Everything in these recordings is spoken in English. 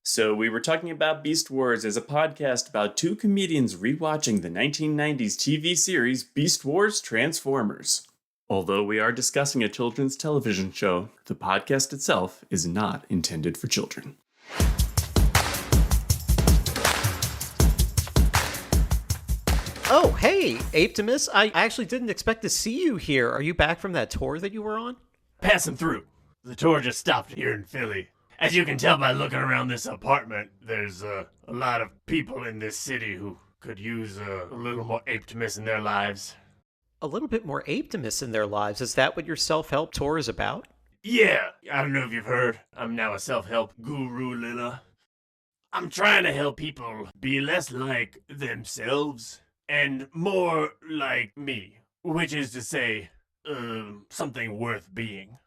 So, we were talking about Beast Wars as a podcast about two comedians rewatching the 1990s TV series Beast Wars Transformers. Although we are discussing a children's television show, the podcast itself is not intended for children. Oh, hey, Apetimus. I actually didn't expect to see you here. Are you back from that tour that you were on? Passing through. The tour just stopped here in Philly. As you can tell by looking around this apartment, there's a lot of people in this city who could use a little more Apetimus in their lives. A little bit more Apetimus in their lives. Is that what your self-help tour is about? Yeah, I don't know if you've heard, I'm now a self-help gurulla. I'm trying to help people be less like themselves and more like me, which is to say, something worth being.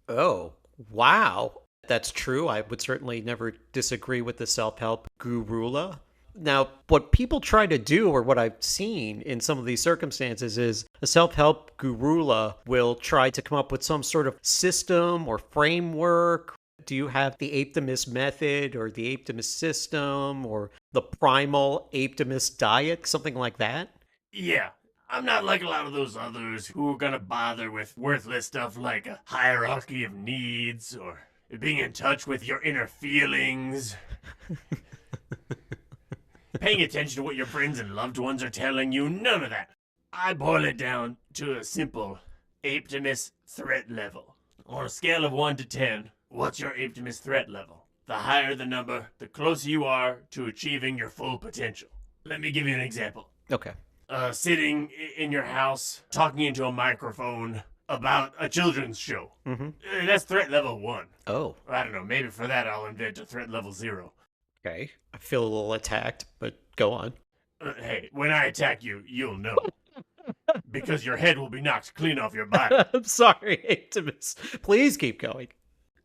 Oh, wow. That's true. I would certainly never disagree with the self-help gurulla. Now, what people try to do, or what I've seen in some of these circumstances, is a self-help gurulla will try to come up with some sort of system or framework. Do you have the Apetimus method or the Apetimus system or the primal Apetimus diet, something like that? Yeah, I'm not like a lot of those others who are gonna bother with worthless stuff like a hierarchy of needs or being in touch with your inner feelings. Paying attention to what your friends and loved ones are telling you, none of that. I boil it down to a simple Apetimus threat level. On a scale of 1 to 10, what's your Apetimus threat level? The higher the number, the closer you are to achieving your full potential. Let me give you an example. Okay. Sitting in your house, talking into a microphone about a children's show. Mm-hmm. That's threat level 1. Oh, I don't know, maybe for that I'll invent a threat level 0. okay. I feel a little attacked, but go on. Hey, when I attack you, you'll know. Because your head will be knocked clean off your body. I'm sorry, Apetimus. Please keep going.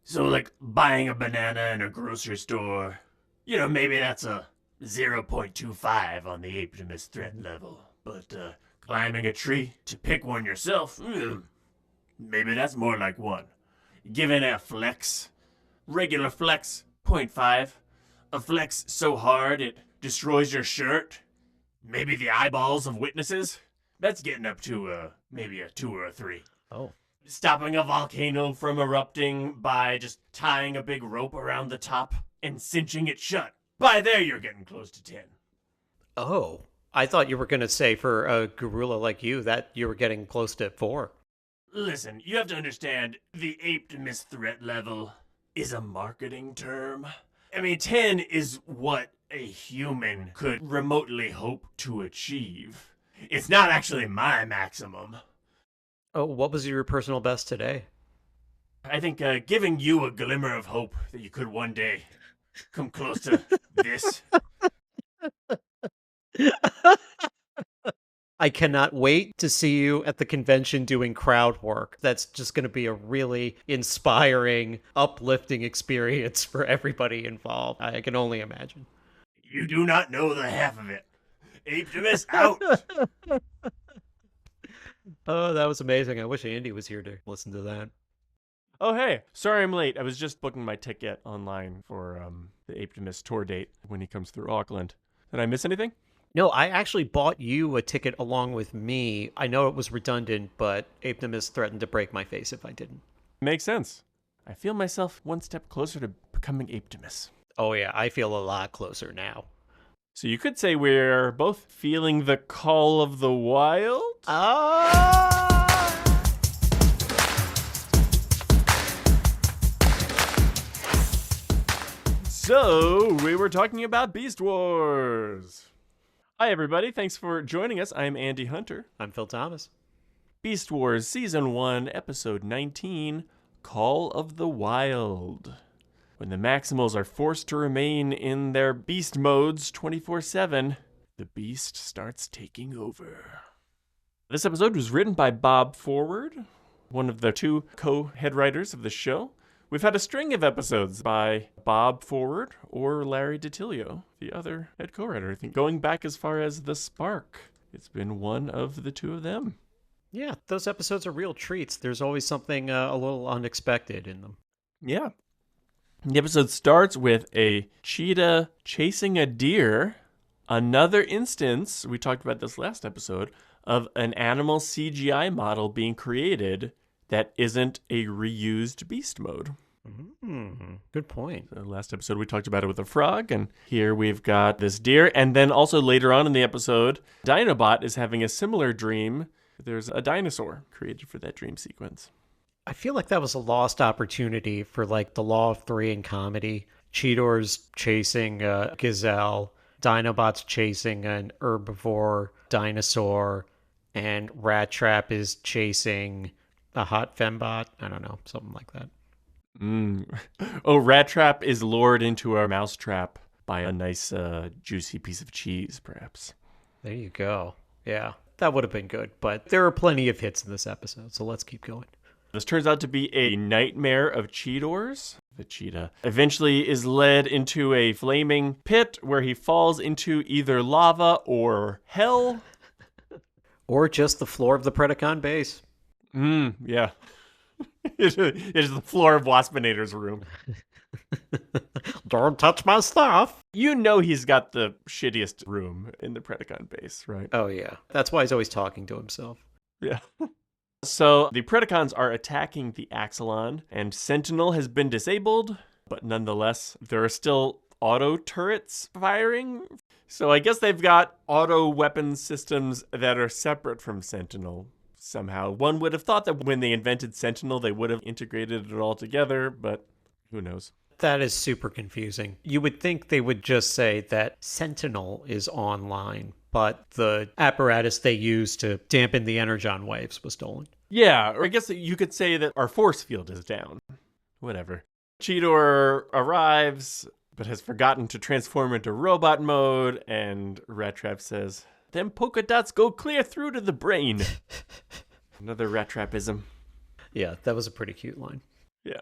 So, like, buying a banana in a grocery store, maybe that's a 0.25 on the Apetimus threat level. But, climbing a tree to pick one yourself, maybe that's more like 1. Giving a flex, regular flex, 0.5. A flex so hard it destroys your shirt, maybe the eyeballs of witnesses, that's getting up to maybe a 2 or a 3. Oh. Stopping a volcano from erupting by just tying a big rope around the top and cinching it shut. By there, you're getting close to 10. Oh. I thought you were going to say for a gorilla like you that you were getting close to 4. Listen, you have to understand, the Apetimus threat level is a marketing term. I mean, 10 is what a human could remotely hope to achieve. It's not actually my maximum. Oh, what was your personal best today? I think giving you a glimmer of hope that you could one day come close to this. I cannot wait to see you at the convention doing crowd work. That's just going to be a really inspiring, uplifting experience for everybody involved. I can only imagine. You do not know the half of it. Apetimus out! Oh, that was amazing. I wish Andy was here to listen to that. Oh, hey. Sorry I'm late. I was just booking my ticket online for the Apetimus tour date when he comes through Auckland. Did I miss anything? No, I actually bought you a ticket along with me. I know it was redundant, but Apetimus threatened to break my face if I didn't. Makes sense. I feel myself one step closer to becoming Apetimus. Oh yeah, I feel a lot closer now. So you could say we're both feeling the call of the wild? So, we were talking about Beast Wars. Hi, everybody. Thanks for joining us. I'm Andy Hunter. I'm Phil Thomas. Beast Wars Season 1, Episode 19, Call of the Wild. When the Maximals are forced to remain in their beast modes 24/7, the beast starts taking over. This episode was written by Bob Forward, one of the 2 co-head writers of the show. We've had a string of episodes by Bob Forward or Larry DiTilio, the other head co-writer, I think, going back as far as The Spark. It's been one of the 2 of them. Yeah, those episodes are real treats. There's always something a little unexpected in them. Yeah. The episode starts with a cheetah chasing a deer. Another instance, we talked about this last episode, of an animal CGI model being created that isn't a reused beast mode. Good point. So last episode we talked about it with a frog, and here we've got this deer. And then also later on in the episode, Dinobot is having a similar dream. There's a dinosaur created for that dream sequence. I feel like that was a lost opportunity for like the Law of Three in comedy. Cheetor's chasing a gazelle, Dinobot's chasing an herbivore dinosaur, and Rat Trap is chasing a hot fembot. I don't know, something like that. Oh, Rat Trap is lured into a mouse trap by a nice, juicy piece of cheese, perhaps. There you go. Yeah, that would have been good, but there are plenty of hits in this episode, so let's keep going. This turns out to be a nightmare of Cheetor's. The cheetah eventually is led into a flaming pit where he falls into either lava or hell. Or just the floor of the Predacon base. Yeah. It is the floor of Waspinator's room. Don't touch my stuff. You know he's got the shittiest room in the Predacon base, right? Oh, yeah. That's why he's always talking to himself. Yeah. So the Predacons are attacking the Axelon, and Sentinel has been disabled, but nonetheless, there are still auto turrets firing. So I guess they've got auto weapon systems that are separate from Sentinel somehow. One would have thought that when they invented Sentinel, they would have integrated it all together, but who knows? That is super confusing. You would think they would just say that Sentinel is online, but the apparatus they used to dampen the energon waves was stolen. Yeah, or I guess you could say that our force field is down. Whatever. Cheetor arrives, but has forgotten to transform into robot mode, and Rat Trap says, "Them polka dots go clear through to the brain." Another Rat Trapism. Yeah, that was a pretty cute line. Yeah.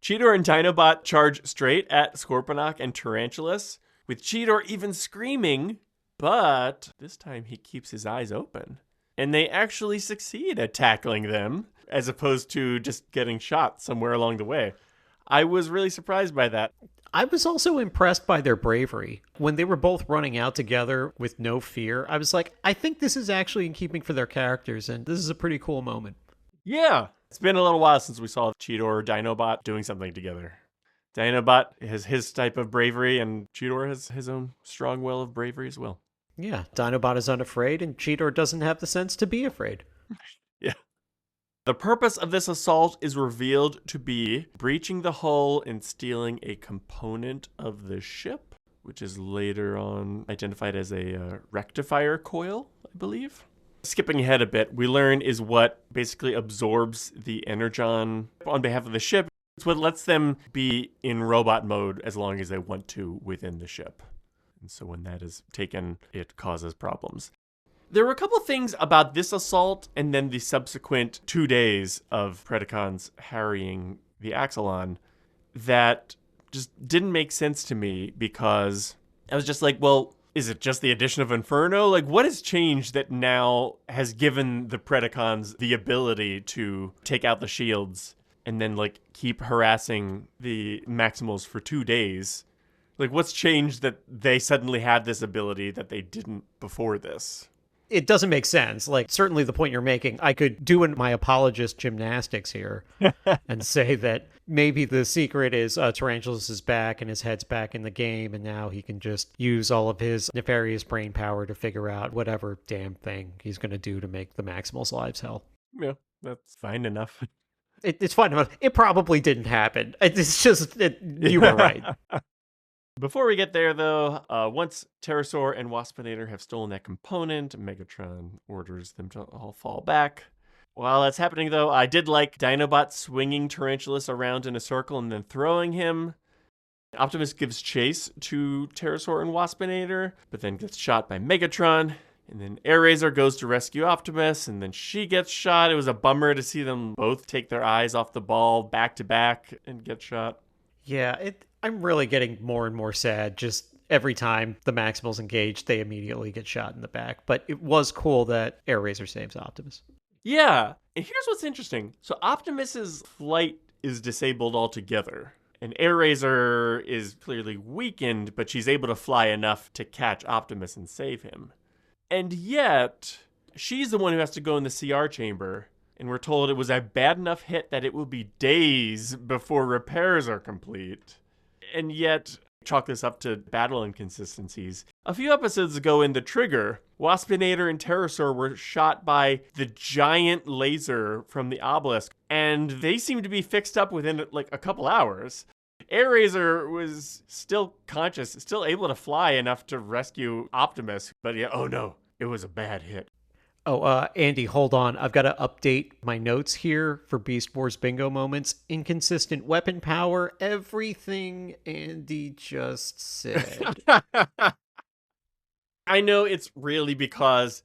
Cheetor and Dinobot charge straight at Scorponok and Tarantulas, with Cheetor even screaming, but this time he keeps his eyes open. And they actually succeed at tackling them, as opposed to just getting shot somewhere along the way. I was really surprised by that. I was also impressed by their bravery. When they were both running out together with no fear, I was like, I think this is actually in keeping for their characters, and this is a pretty cool moment. Yeah. It's been a little while since we saw Cheetor or Dinobot doing something together. Dinobot has his type of bravery, and Cheetor has his own strong will of bravery as well. Yeah, Dinobot is unafraid, and Cheetor doesn't have the sense to be afraid. Yeah. The purpose of this assault is revealed to be breaching the hull and stealing a component of the ship, which is later on identified as a rectifier coil, I believe. Skipping ahead a bit, we learn is what basically absorbs the energon on behalf of the ship. It's what lets them be in robot mode as long as they want to within the ship. And so when that is taken, it causes problems. There were a couple things about this assault and then the subsequent 2 days of Predacons harrying the Axelon that just didn't make sense to me, because I was just like, well, is it just the addition of Inferno? Like, what has changed that now has given the Predacons the ability to take out the shields and then, like, keep harassing the Maximals for 2 days? Like, what's changed that they suddenly have this ability that they didn't before this? It doesn't make sense. Like, certainly the point you're making, I could do my apologist gymnastics here and say that maybe the secret is Tarantulas is back and his head's back in the game, and now he can just use all of his nefarious brain power to figure out whatever damn thing he's going to do to make the Maximals' lives hell. Yeah, that's fine enough. It's fine enough. It probably didn't happen. It's just, you were right. Before we get there, though, once Pterosaur and Waspinator have stolen that component, Megatron orders them to all fall back. While that's happening, though, I did like Dinobot swinging Tarantulas around in a circle and then throwing him. Optimus gives chase to Pterosaur and Waspinator, but then gets shot by Megatron. And then Airazor goes to rescue Optimus, and then she gets shot. It was a bummer to see them both take their eyes off the ball back to back and get shot. Yeah, I'm really getting more and more sad. Just every time the Maximals engage, they immediately get shot in the back. But it was cool that Airazor saves Optimus. Yeah, and here's what's interesting. So Optimus's flight is disabled altogether, And Airazor is clearly weakened, but she's able to fly enough to catch Optimus and save him. And yet, she's the one who has to go in the CR chamber. And we're told it was a bad enough hit that it will be days before repairs are complete. And yet, chalk this up to battle inconsistencies. A few episodes ago in The Trigger, Waspinator and Pterosaur were shot by the giant laser from the obelisk, and they seemed to be fixed up within like a couple hours. Airazor was still conscious, still able to fly enough to rescue Optimus, but yeah, oh no, it was a bad hit. Oh, Andy, hold on. I've got to update my notes here for Beast Wars bingo moments. Inconsistent weapon power, everything Andy just said. I know it's really because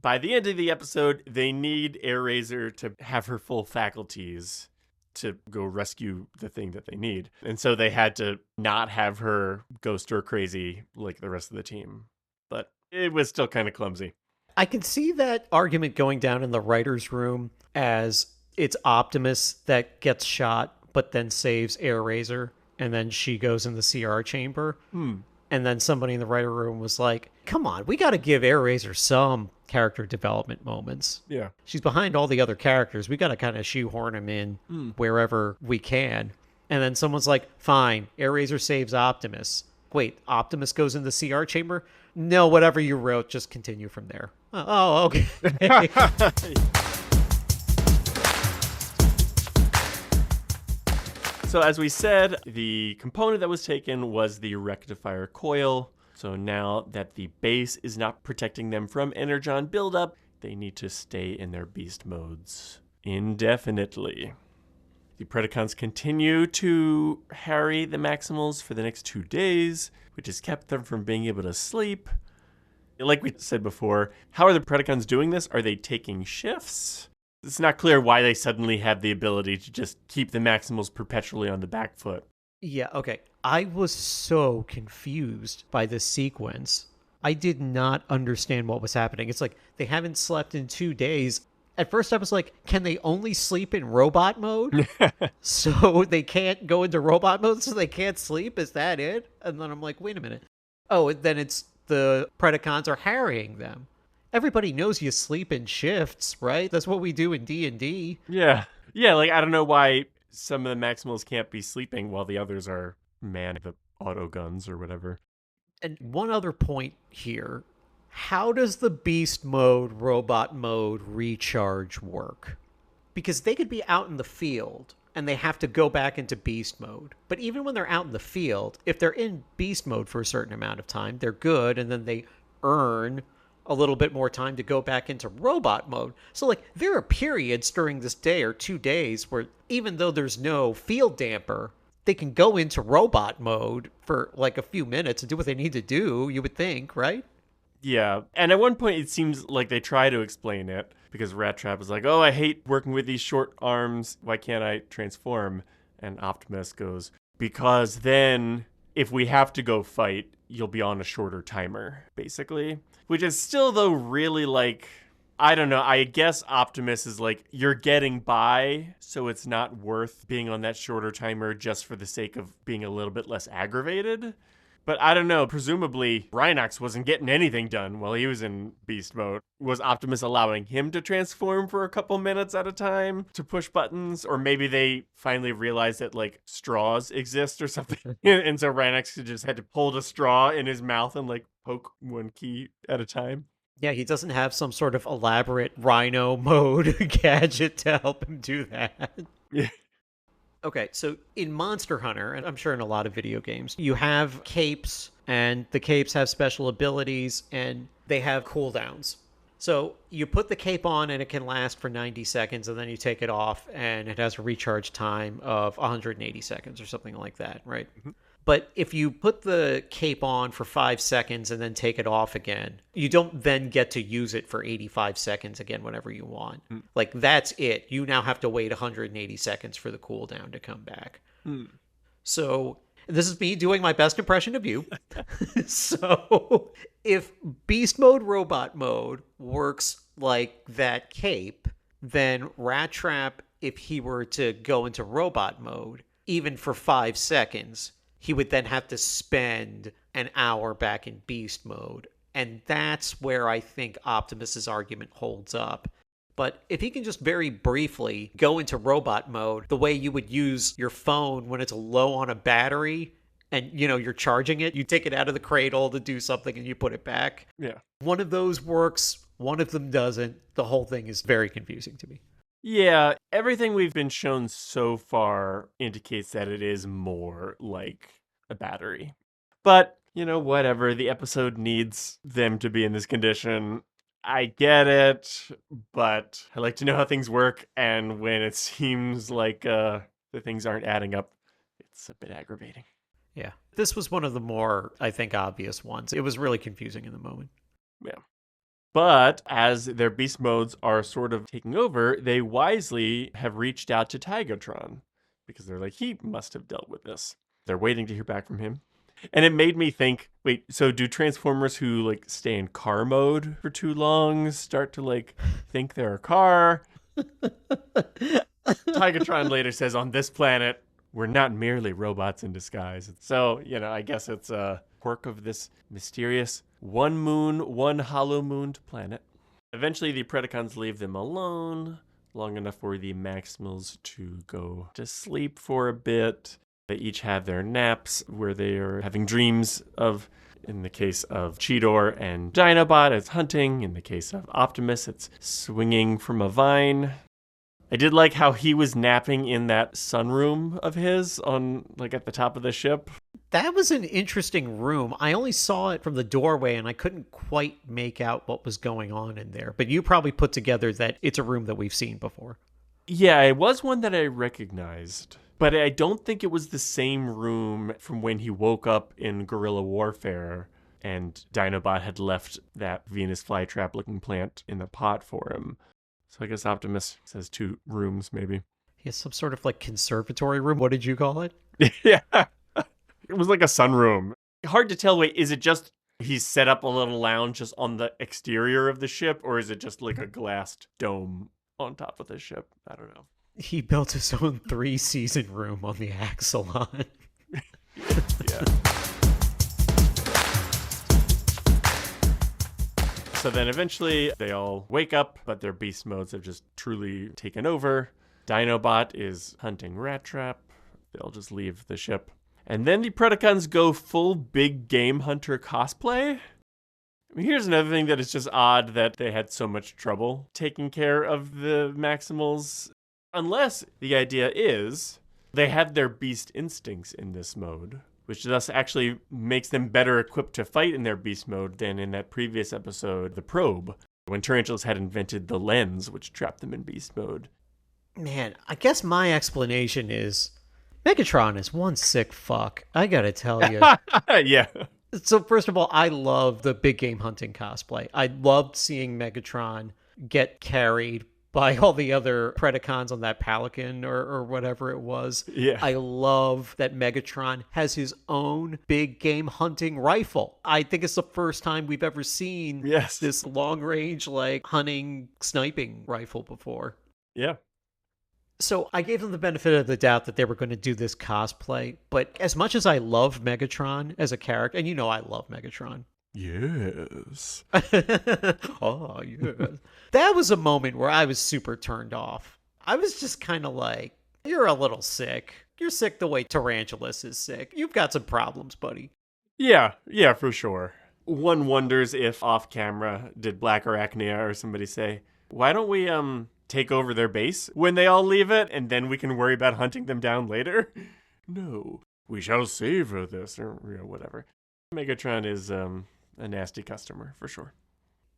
by the end of the episode, they need Airazor to have her full faculties to go rescue the thing that they need. And so they had to not have her go stir crazy like the rest of the team. But it was still kind of clumsy. I can see that argument going down in the writer's room as it's Optimus that gets shot, but then saves Airazor, and then she goes in the CR chamber. And then somebody in the writer room was like, come on, we got to give Airazor some character development moments. Yeah. She's behind all the other characters. We got to kind of shoehorn him in wherever we can. And then someone's like, fine, Airazor saves Optimus. Wait, Optimus goes in the CR chamber? No, whatever you wrote, just continue from there. Oh, okay. So as we said, the component that was taken was the rectifier coil. So now that the base is not protecting them from energon buildup, they need to stay in their beast modes indefinitely. The Predacons continue to harry the Maximals for the next 2 days, which has kept them from being able to sleep. Like we said before, how are the Predacons doing this? Are they taking shifts? It's not clear why they suddenly have the ability to just keep the Maximals perpetually on the back foot. Yeah, okay. I was so confused by this sequence. I did not understand what was happening. It's like they haven't slept in 2 days. At first I was like, can they only sleep in robot mode? So they can't go into robot mode so they can't sleep? Is that it? And then I'm like, wait a minute. Oh, and then it's the Predacons are harrying them. Everybody knows you sleep in shifts, right? That's what we do in D&D. Yeah. Yeah, like I don't know why some of the Maximals can't be sleeping while the others are manning the auto guns or whatever. And one other point here. How does the beast mode, robot mode recharge work? Because they could be out in the field and they have to go back into beast mode. But even when they're out in the field, if they're in beast mode for a certain amount of time, they're good, and then they earn a little bit more time to go back into robot mode. So, like, there are periods during this day or 2 days where even though there's no field damper, they can go into robot mode for, like, a few minutes and do what they need to do, you would think, right? Yeah, and at one point it seems like they try to explain it, because Rat Trap is like, oh, I hate working with these short arms, why can't I transform? And Optimus goes, because then if we have to go fight, you'll be on a shorter timer, basically. Which is still, though, really like, I don't know, I guess Optimus is like, you're getting by, so it's not worth being on that shorter timer just for the sake of being a little bit less aggravated. But I don't know, presumably Rhinox wasn't getting anything done while he was in beast mode. Was Optimus allowing him to transform for a couple minutes at a time to push buttons? Or maybe they finally realized that, like, straws exist or something. And so Rhinox just had to hold a straw in his mouth and, like, poke one key at a time. Yeah, he doesn't have some sort of elaborate rhino mode gadget to help him do that. Yeah. Okay, so in Monster Hunter, and I'm sure in a lot of video games, you have capes, and the capes have special abilities, and they have cooldowns. So you put the cape on, and it can last for 90 seconds, and then you take it off, and it has a recharge time of 180 seconds or something like that, right? Mm-hmm. But if you put the cape on for 5 seconds and then take it off again, you don't then get to use it for 85 seconds again whenever you want. Mm. Like, that's it. You now have to wait 180 seconds for the cooldown to come back. Mm. So this is me doing my best impression of you. So if beast mode, robot mode works like that cape, then Rat Trap, if he were to go into robot mode, even for 5 seconds, he would then have to spend an hour back in beast mode. And that's where I think Optimus's argument holds up. But if he can just very briefly go into robot mode, the way you would use your phone when it's low on a battery and, you're charging it, you take it out of the cradle to do something and you put it back. Yeah. One of those works, one of them doesn't. The whole thing is very confusing to me. Yeah, everything we've been shown so far indicates that it is more like a battery. But, whatever, the episode needs them to be in this condition. I get it, but I like to know how things work, and when it seems like the things aren't adding up, it's a bit aggravating. Yeah. This was one of the more, I think, obvious ones. It was really confusing in the moment. Yeah. But as their beast modes are sort of taking over, they wisely have reached out to Tigatron because they're like, he must have dealt with this. They're waiting to hear back from him. And it made me think, wait, so do Transformers who stay in car mode for too long start to think they're a car? Tigatron later says, on this planet, we're not merely robots in disguise. So, I guess it's a quirk of this mysterious one hollow-mooned planet. Eventually, the Predacons leave them alone long enough for the Maximals to go to sleep for a bit. They each have their naps where they are having dreams of, in the case of Cheetor and Dinobot, it's hunting. In the case of Optimus, it's swinging from a vine. I did like how he was napping in that sunroom of his on at the top of the ship. That was an interesting room. I only saw it from the doorway and I couldn't quite make out what was going on in there. But you probably put together that it's a room that we've seen before. Yeah, it was one that I recognized. But I don't think it was the same room from when he woke up in guerrilla warfare and Dinobot had left that Venus flytrap looking plant in the pot for him. So I guess Optimus says 2 rooms, maybe. He has some sort of conservatory room. What did you call it? Yeah. It was like a sunroom. Hard to tell, wait, is it just he's set up a little lounge just on the exterior of the ship, or is it just like a glassed dome on top of the ship? I don't know. He built his own 3-season room on the Axelon. Yeah. So then eventually they all wake up, but their beast modes have just truly taken over. Dinobot is hunting Rat Trap. They'll just leave the ship. And then the Predacons go full big game hunter cosplay. I mean, here's another thing that is just odd that they had so much trouble taking care of the Maximals. Unless the idea is they have their beast instincts in this mode, which thus actually makes them better equipped to fight in their beast mode than in that previous episode, The Probe, when Tarantulas had invented the lens, which trapped them in beast mode. Man, I guess my explanation is Megatron is one sick fuck. I gotta tell you. Yeah. So first of all, I love the big game hunting cosplay. I loved seeing Megatron get carried by all the other Predacons on that Pelican or whatever it was. Yeah. I love that Megatron has his own big game hunting rifle. I think it's the first time we've ever seen this long range hunting sniping rifle before. Yeah. So I gave them the benefit of the doubt that they were going to do this cosplay. But as much as I love Megatron as a character, and I love Megatron. Yes. Oh, yes. That was a moment where I was super turned off. I was just kind of like, you're a little sick. You're sick the way Tarantulas is sick. You've got some problems, buddy. Yeah, for sure. One wonders if off camera, did Black Arachnia or somebody say, why don't we take over their base when they all leave it, and then we can worry about hunting them down later? No, we shall savor this, or whatever. Megatron is a nasty customer, for sure.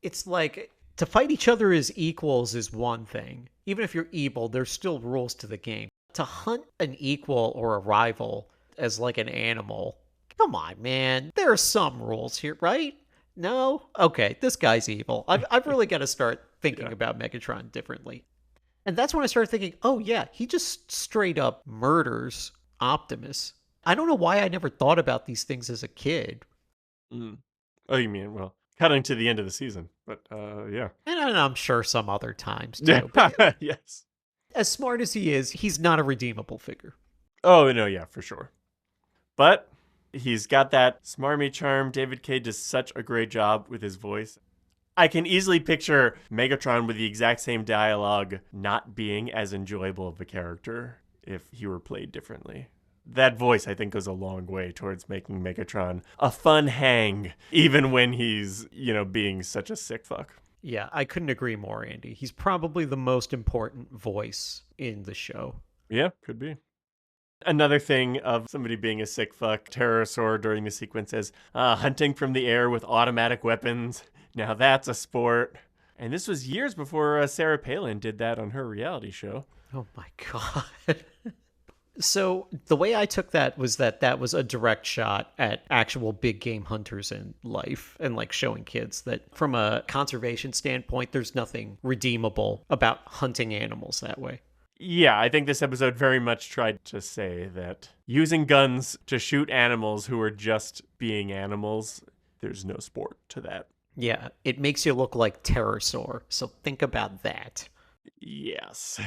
It's like, to fight each other as equals is one thing. Even if you're evil, there's still rules to the game. To hunt an equal or a rival as an animal, come on, man. There are some rules here, right? No? Okay, this guy's evil. I've really got to start thinking about Megatron differently. And that's when I started thinking, oh yeah, he just straight up murders Optimus. I don't know why I never thought about these things as a kid. Mm. Oh, you mean, well, cutting to the end of the season. But, yeah. And I'm sure some other times, too. But yes. as smart as he is, he's not a redeemable figure. Oh, no, yeah, for sure. But he's got that smarmy charm. David Cage does such a great job with his voice. I can easily picture Megatron with the exact same dialogue not being as enjoyable of a character if he were played differently. That voice, I think, goes a long way towards making Megatron a fun hang, even when he's, being such a sick fuck. Yeah, I couldn't agree more, Andy. He's probably the most important voice in the show. Yeah, could be. Another thing of somebody being a sick fuck, Pterosaur during the sequence says, hunting from the air with automatic weapons. Now that's a sport. And this was years before Sarah Palin did that on her reality show. Oh my God. So the way I took that was that was a direct shot at actual big game hunters in life and like showing kids that from a conservation standpoint, there's nothing redeemable about hunting animals that way. Yeah, I think this episode very much tried to say that using guns to shoot animals who are just being animals, there's no sport to that. Yeah, it makes you look like Pterosaur, so think about that. Yes.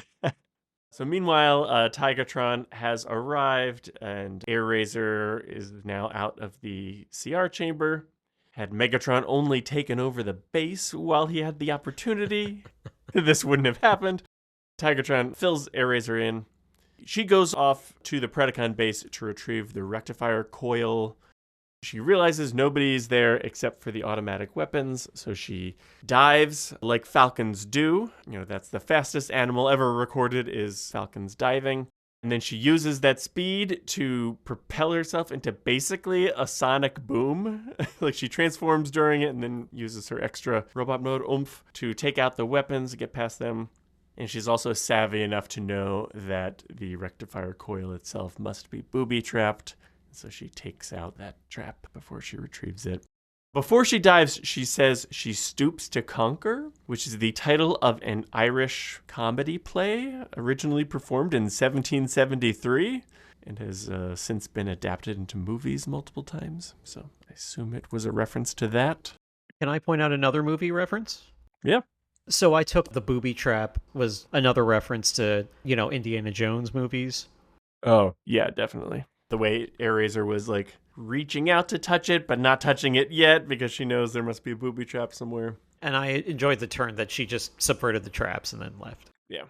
So meanwhile, Tigatron has arrived, and Airazor is now out of the CR chamber. Had Megatron only taken over the base while he had the opportunity, this wouldn't have happened. Tigatron fills Airazor in. She goes off to the Predacon base to retrieve the rectifier coil. She realizes nobody's there except for the automatic weapons, so she dives like falcons do. That's the fastest animal ever recorded is falcons diving. And then she uses that speed to propel herself into basically a sonic boom. Like she transforms during it and then uses her extra robot mode oomph to take out the weapons, get past them. And she's also savvy enough to know that the rectifier coil itself must be booby-trapped. So she takes out that trap before she retrieves it. Before she dives, she says she stoops to conquer, which is the title of an Irish comedy play originally performed in 1773 and has since been adapted into movies multiple times. So I assume it was a reference to that. Can I point out another movie reference? Yeah. So I took the booby trap was another reference to, Indiana Jones movies. Oh, yeah, definitely. The way Airazor was like reaching out to touch it, but not touching it yet because she knows there must be a booby trap somewhere. And I enjoyed the turn that she just subverted the traps and then left. Yeah.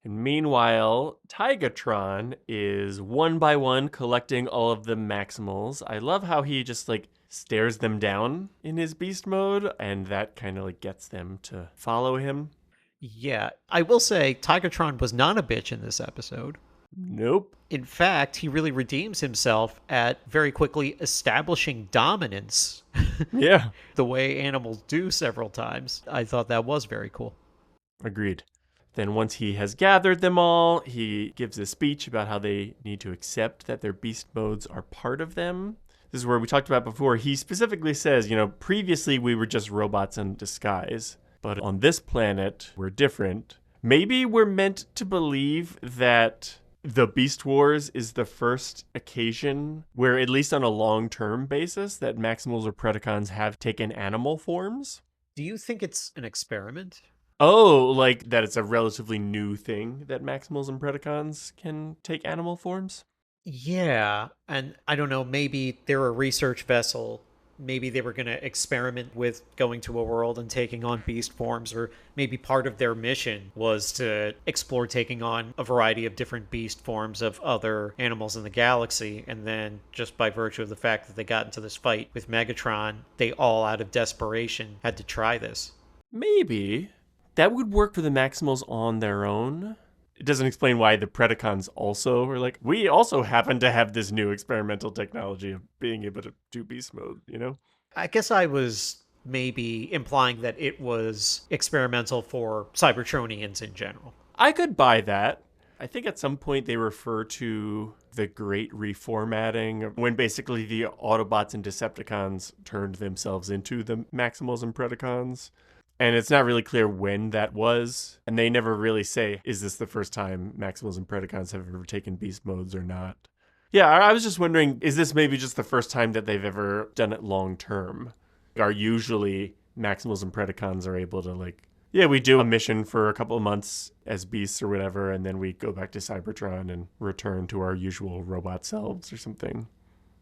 And meanwhile, Tigatron is one by one collecting all of the Maximals. I love how he just like stares them down in his beast mode, and that kind of like gets them to follow him. Yeah, I will say Tigatron was not a bitch in this episode. Nope. In fact, he really redeems himself at very quickly establishing dominance. Yeah. The way animals do several times. I thought that was very cool. Agreed. Then once he has gathered them all, he gives a speech about how they need to accept that their beast modes are part of them. This is where we talked about before. He specifically says, previously we were just robots in disguise, but on this planet, we're different. Maybe we're meant to believe that the Beast Wars is the first occasion where, at least on a long-term basis, that Maximals or Predacons have taken animal forms. Do you think it's an experiment? Oh, like that it's a relatively new thing that Maximals and Predacons can take animal forms? Yeah, and I don't know, maybe they're a research vessel. Maybe they were going to experiment with going to a world and taking on beast forms, or maybe part of their mission was to explore taking on a variety of different beast forms of other animals in the galaxy. And then just by virtue of the fact that they got into this fight with Megatron, they all out of desperation had to try this. Maybe. That would work for the Maximals on their own. It doesn't explain why the Predacons also are like, we also happen to have this new experimental technology of being able to do beast mode, I guess I was maybe implying that it was experimental for Cybertronians in general. I could buy that. I think at some point they refer to the Great Reformatting, when basically the Autobots and Decepticons turned themselves into the Maximals and Predacons. And it's not really clear when that was. And they never really say, is this the first time Maximals and Predacons have ever taken beast modes or not? Yeah, I was just wondering, is this maybe just the first time that they've ever done it long term? Are usually Maximals and Predacons are able to Yeah, we do a mission for a couple of months as beasts or whatever, and then we go back to Cybertron and return to our usual robot selves or something.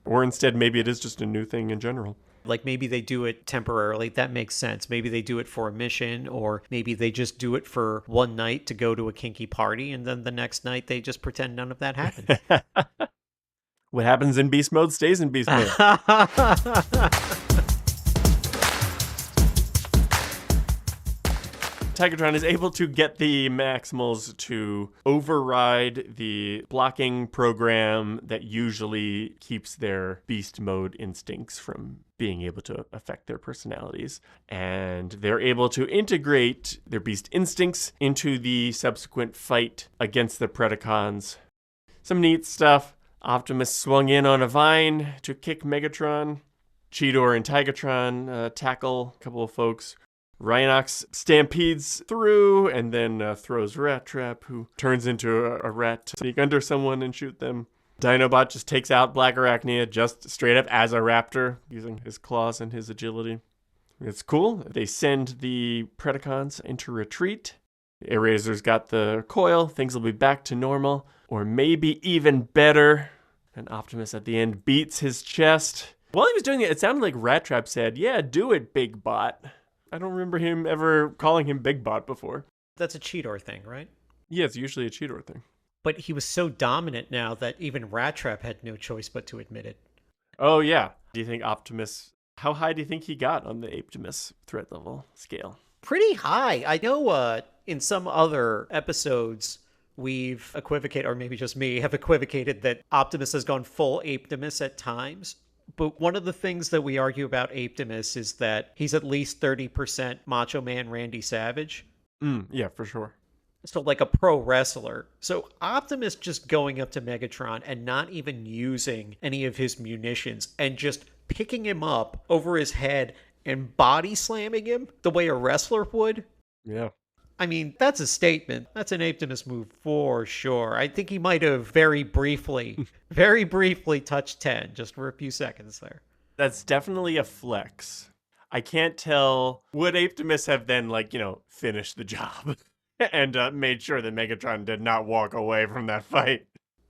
Or instead, maybe it is just a new thing in general. Like maybe they do it temporarily. That makes sense. Maybe they do it for a mission, or maybe they just do it for one night to go to a kinky party, and then the next night they just pretend none of that happened. What happens in beast mode stays in beast mode. Tigatron is able to get the Maximals to override the blocking program that usually keeps their beast mode instincts from being able to affect their personalities. And they're able to integrate their beast instincts into the subsequent fight against the Predacons. Some neat stuff. Optimus swung in on a vine to kick Megatron. Cheetor and Tigatron tackle a couple of folks. Rhinox stampedes through and then throws Rat Trap, who turns into a rat to sneak under someone and shoot them. Dinobot just takes out Black Arachnia just straight up as a raptor, using his claws and his agility. It's cool. They send the Predacons into retreat. Eraser's got the coil. Things will be back to normal. Or maybe even better. And Optimus at the end beats his chest. While he was doing it sounded like Rat Trap said, "Yeah, do it, Big Bot." I don't remember him ever calling him Big Bot before. That's a Cheetor thing, right? Yeah, it's usually a Cheetor thing. But he was so dominant now that even Rat Trap had no choice but to admit it. Oh, yeah. Do you think Optimus... How high do you think he got on the Apetimus threat level scale? Pretty high. I know in some other episodes we've equivocated, or maybe just me, have equivocated that Optimus has gone full Apetimus at times. But one of the things that we argue about Apetimus is that he's at least 30% Macho Man Randy Savage. Yeah, for sure. So like a pro wrestler. So Optimus just going up to Megatron and not even using any of his munitions and just picking him up over his head and body slamming him the way a wrestler would. Yeah. I mean, that's a statement. That's an Apetimus move for sure. I think he might have very briefly touched 10 just for a few seconds there. That's definitely a flex. I can't tell, would Apetimus have then, finished the job and made sure that Megatron did not walk away from that fight?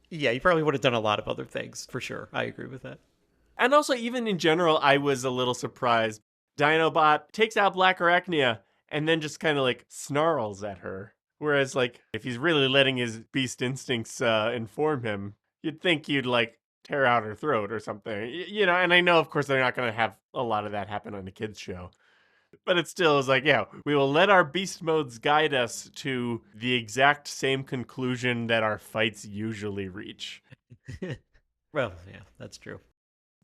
Yeah, he probably would have done a lot of other things, for sure. I agree with that. And also, even in general, I was a little surprised. Dinobot takes out Black Arachnia and then just kind of snarls at her. Whereas if he's really letting his beast instincts inform him, you'd think you'd tear out her throat or something. And I know, of course, they're not going to have a lot of that happen on a kid's show. But it still is we will let our beast modes guide us to the exact same conclusion that our fights usually reach. Well, yeah, that's true.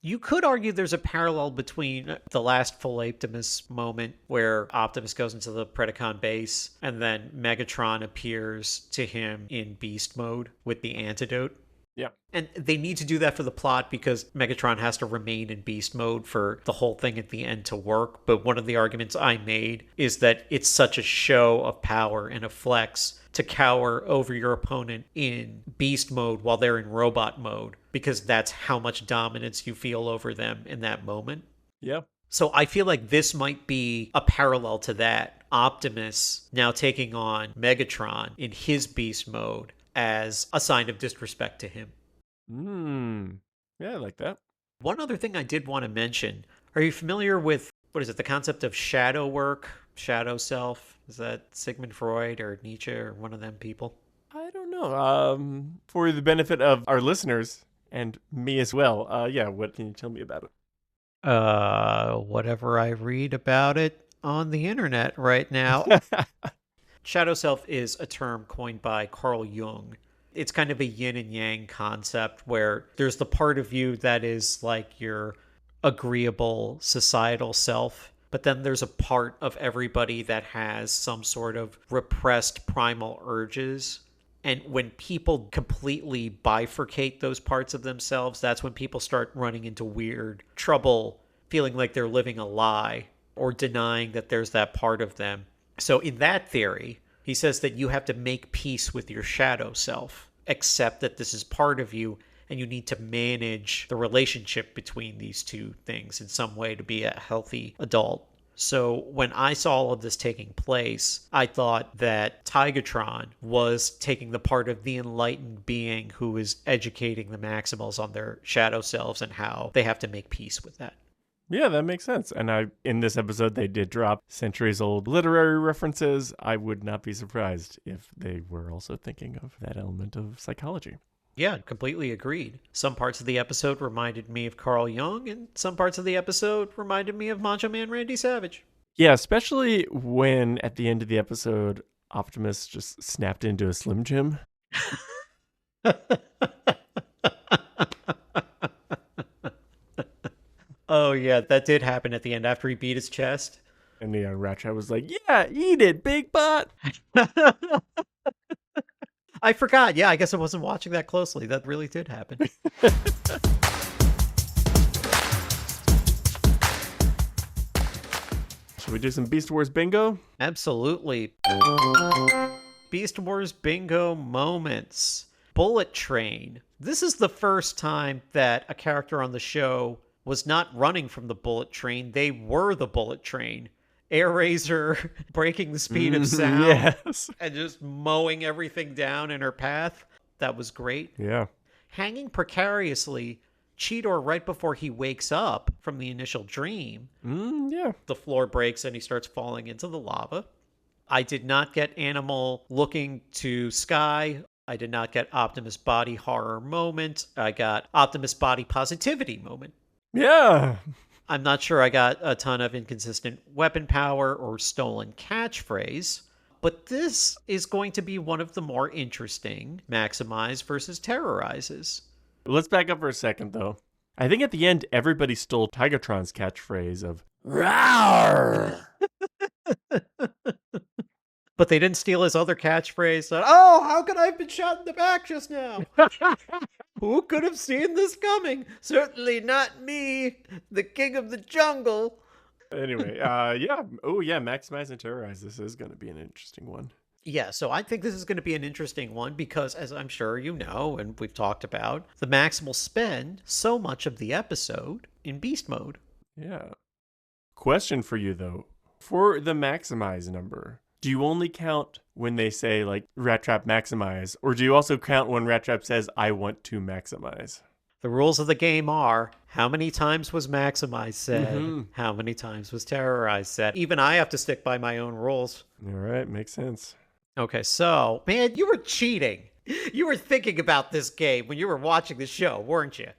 You could argue there's a parallel between the last full Apetimus moment where Optimus goes into the Predacon base and then Megatron appears to him in beast mode with the antidote. Yeah. And they need to do that for the plot because Megatron has to remain in beast mode for the whole thing at the end to work. But one of the arguments I made is that it's such a show of power and a flex to cower over your opponent in beast mode while they're in robot mode, because that's how much dominance you feel over them in that moment. Yeah. So I feel like this might be a parallel to that. Optimus now taking on Megatron in his beast mode as a sign of disrespect to him. Yeah, I like that. One other thing I did want to mention. Are you familiar with, the concept of shadow work, shadow self? Is that Sigmund Freud or Nietzsche or one of them people? I don't know. For the benefit of our listeners and me as well, what can you tell me about it? Whatever I read about it on the internet right now. Shadow self is a term coined by Carl Jung. It's kind of a yin and yang concept where there's the part of you that is like your agreeable societal self, but then there's a part of everybody that has some sort of repressed primal urges. And when people completely bifurcate those parts of themselves, that's when people start running into weird trouble, feeling like they're living a lie or denying that there's that part of them. So in that theory, he says that you have to make peace with your shadow self, accept that this is part of you, and you need to manage the relationship between these two things in some way to be a healthy adult. So when I saw all of this taking place, I thought that Tigatron was taking the part of the enlightened being who is educating the Maximals on their shadow selves and how they have to make peace with that. Yeah, that makes sense. And in this episode, they did drop centuries-old literary references. I would not be surprised if they were also thinking of that element of psychology. Yeah, completely agreed. Some parts of the episode reminded me of Carl Jung, and some parts of the episode reminded me of Macho Man Randy Savage. Yeah, especially when at the end of the episode, Optimus just snapped into a Slim Jim. Oh, yeah, that did happen at the end after he beat his chest. And the Ratchet was like, yeah, eat it, big butt. I forgot. Yeah, I guess I wasn't watching that closely. That really did happen. Should we do some Beast Wars bingo? Absolutely. Beast Wars bingo moments. Bullet Train. This is the first time that a character on the show was not running from the bullet train. They were the bullet train. Air Razor breaking the speed of sound Yes. and just mowing everything down in her path. That was great. Yeah. Hanging precariously, Cheetor, right before he wakes up from the initial dream, Yeah. the floor breaks and he starts falling into the lava. I did not get Animal looking to Sky. I did not get Optimus body horror moment. I got Optimus body positivity moment. Yeah. I'm not sure I got a ton of inconsistent weapon power or stolen catchphrase, but this is going to be one of the more interesting Maximize versus Terrorizes. Let's back up for a second, though. I think at the end, everybody stole Tigatron's catchphrase of "Rawr!" But they didn't steal his other catchphrase that, oh, how could I have been shot in the back just now? Who could have seen this coming? Certainly not me, the king of the jungle. Anyway, yeah. Oh, yeah, Maximize and Terrorize. This is going to be an interesting one. Yeah, so I think this is going to be an interesting one because, as I'm sure you know and we've talked about, the Maximals spend so much of the episode in beast mode. Yeah. Question for you, though. For the Maximize number, do you only count when they say, like, Rat Trap Maximize, or do you also count when Rat Trap says, I want to maximize? The rules of the game are, how many times was Maximize said? How many times was Terrorize said? Even I have to stick by my own rules. All right, makes sense. Okay, so, man, you were cheating. You were thinking about this game when you were watching the show, weren't you?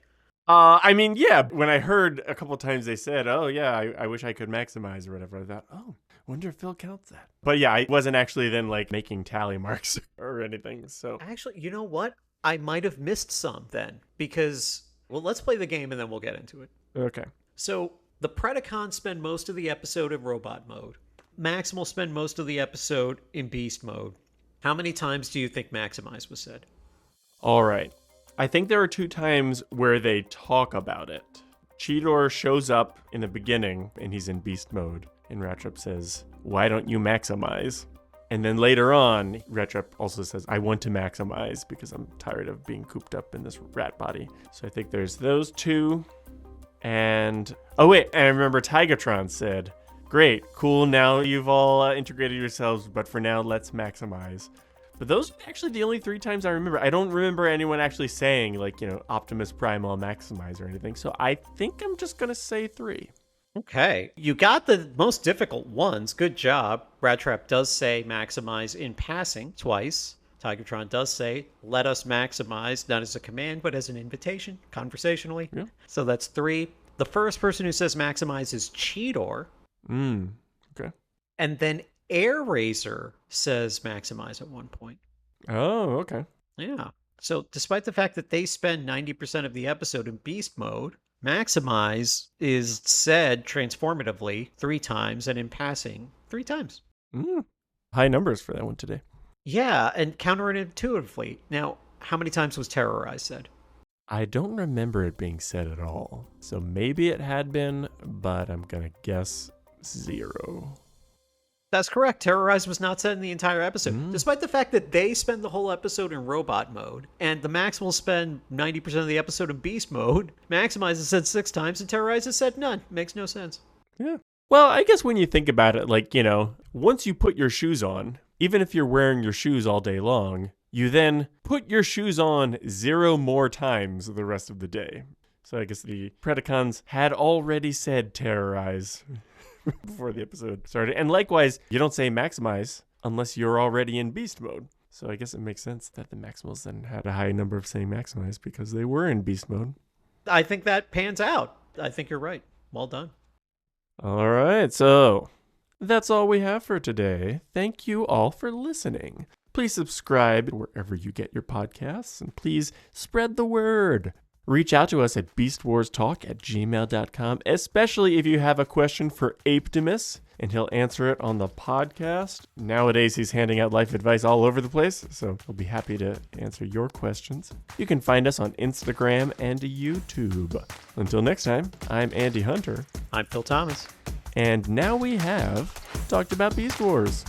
I mean, yeah, when I heard a couple times they said, oh, yeah, I wish I could maximize or whatever, I thought, oh, wonder if Phil counts that. But yeah, I wasn't actually then, like, making tally marks or anything, so. Actually, you know what? I might have missed some then, because, well, let's play the game and then we'll get into it. Okay. So, the Predacon spend most of the episode in robot mode. Maximal spend most of the episode in beast mode. How many times do you think Maximize was said? All right. I think there are 2 times where they talk about it. Cheetor shows up in the beginning and he's in beast mode, and Rattrap says, why don't you maximize? And then later on, Rattrap also says, I want to maximize because I'm tired of being cooped up in this rat body. So I think there's those 2. And, oh wait, and I remember Tigatron said, great, cool, now you've all integrated yourselves, but for now, let's maximize. But those are actually the only 3 times I remember. I don't remember anyone actually saying, like, you know, Optimus Prime, I'll maximize or anything. So I think I'm just going to say 3. Okay. You got the most difficult ones. Good job. Rattrap does say maximize in passing twice. Tigatron does say, let us maximize, not as a command, but as an invitation, conversationally. Yeah. So that's 3. The first person who says maximize is Cheetor. Okay. And then Air Razor says maximize at one point. Oh, okay. Yeah. So despite the fact that they spend 90% of the episode in beast mode, maximize is said transformatively 3 times and in passing 3 times. High numbers for that one today. Yeah, and counterintuitively. Now, how many times was terrorize said? I don't remember it being said at all. So maybe it had been, but I'm going to guess 0. That's correct. Terrorize was not said in the entire episode. Despite the fact that they spend the whole episode in robot mode, and the Maximals spend 90% of the episode in beast mode, Maximize is said 6 times, and Terrorize is said none. Makes no sense. Yeah. Well, I guess when you think about it, like, once you put your shoes on, even if you're wearing your shoes all day long, you then put your shoes on 0 more times the rest of the day. So I guess the Predacons had already said terrorize before the episode started. And likewise, you don't say maximize unless you're already in beast mode. So I guess it makes sense that the Maximals then had a high number of saying maximize because they were in beast mode. I think that pans out. I think you're right. Well done. All right, so that's all we have for today. Thank you all for listening. Please subscribe wherever you get your podcasts, and please spread the word. Reach out to us at beastwarstalk@gmail.com, especially if you have a question for Apetimus, and he'll answer it on the podcast. Nowadays, he's handing out life advice all over the place, so he'll be happy to answer your questions. You can find us on Instagram and YouTube. Until next time, I'm Andy Hunter. I'm Phil Thomas. And now we have talked about Beast Wars.